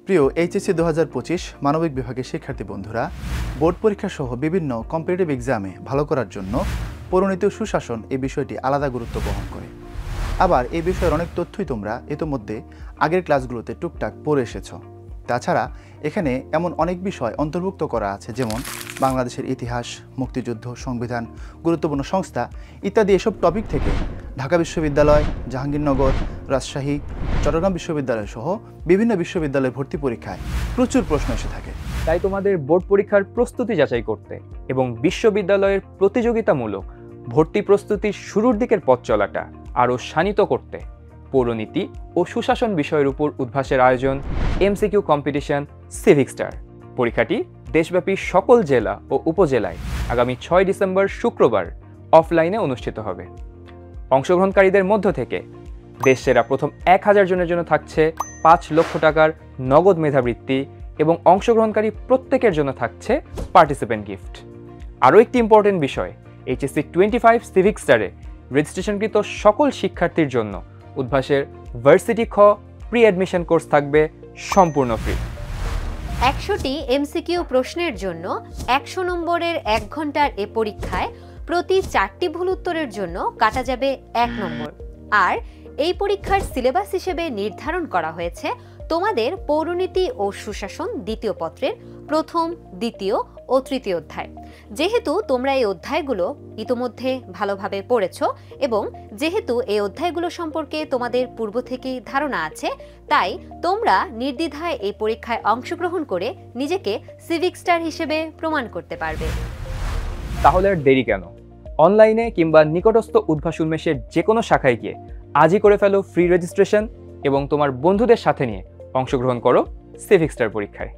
প্রিয় এইচএসসি 2025 মানবিক বিভাগের শিক্ষার্থী বন্ধুরা, বোর্ড পরীক্ষা সহ বিভিন্ন কম্পিটিটিভ এক্সামে ভালো করার জন্য পরিণীতি ও সুশাসন এই বিষয়টি আলাদা গুরুত্ব বহন করে। আবার এই বিষয়ের অনেক তথ্যই তোমরা ইতোমধ্যে আগের ক্লাসগুলোতে টুকটাক পড়ে এসেছো। তাছাড়া এখানে এমন অনেক বিষয় অন্তর্ভুক্ত করা আছে, যেমন বাংলাদেশের ইতিহাস, মুক্তিযুদ্ধ, সংবিধান, গুরুত্বপূর্ণ সংস্থা ইত্যাদি। এসব টপিক থেকে ঢাকা বিশ্ববিদ্যালয়, জাহাঙ্গীরনগর, রাজশাহী, চট্টগ্রাম বিশ্ববিদ্যালয় সহ বিভিন্ন বিশ্ববিদ্যালয়ের ভর্তি পরীক্ষায় প্রচুর প্রশ্ন এসে থাকে। তাই তোমাদের বোর্ড পরীক্ষার প্রস্তুতি যাচাই করতে এবং বিশ্ববিদ্যালয়ের প্রতিযোগিতামূলক ভর্তি প্রস্তুতির শুরুর দিকের পথ চলাটা আরও শানিত করতে পৌরনীতি ও সুশাসন বিষয়ের উপর উদ্ভাসের আয়োজন এমসিকিউ কম্পিটিশন সিভিক স্টার। পরীক্ষাটি দেশব্যাপী সকল জেলা ও উপজেলায় আগামী 6 ডিসেম্বর শুক্রবার অফলাইনে অনুষ্ঠিত হবে। অংশগ্রহণকারীদের মধ্য থেকে দেশসেরা প্রথম 1000 জনের জন্য থাকছে 5 লক্ষ টাকার নগদ মেধাবৃত্তি এবং অংশগ্রহণকারী প্রত্যেকের জন্য থাকছে পার্টিসিপেন্ট গিফট। আরও একটি ইম্পর্টেন্ট বিষয়, এইচএসসি 25 সিভিক স্টারে রেজিস্ট্রেশনকৃত সকল শিক্ষার্থীর জন্য উদ্ভাসের ভার্সিটি খ প্রি অ্যাডমিশন কোর্স থাকবে সম্পূর্ণ ফ্রি। 100টি এমসিকিউ প্রশ্নের জন্য 100 নম্বরের 1 ঘন্টার এ পরীক্ষায় প্রতি 4টি ভুল উত্তরের জন্য কাটা যাবে 1 নম্বর। আর এই পরীক্ষার সিলেবাস হিসেবে নির্ধারণ করা হয়েছে তোমাদের পৌরনীতি ও সুশাসন দ্বিতীয় পত্রের প্রথম, দ্বিতীয় ও তৃতীয় অধ্যায়। যেহেতু তোমরা এই অধ্যায়গুলো ইতোমধ্যে ভালোভাবে পড়েছো এবং যেহেতু এই অধ্যায়গুলো সম্পর্কে তোমাদের পূর্ব থেকেই ধারণা আছে, তাই তোমরা নির্দ্বিধায় এই পরীক্ষায় অংশগ্রহণ করে নিজেকে সিভিক স্টার হিসেবে প্রমাণ করতে পারবে। তাহলে আর দেরি কেন? অনলাইনে কিংবা নিকটস্থ উদ্ভাস উন্মেষের যে কোনো শাখায় গিয়ে আজই করে ফেলো ফ্রি রেজিস্ট্রেশন এবং তোমার বন্ধুদের সাথে নিয়ে অংশগ্রহণ করো সিভিক স্টার পরীক্ষায়।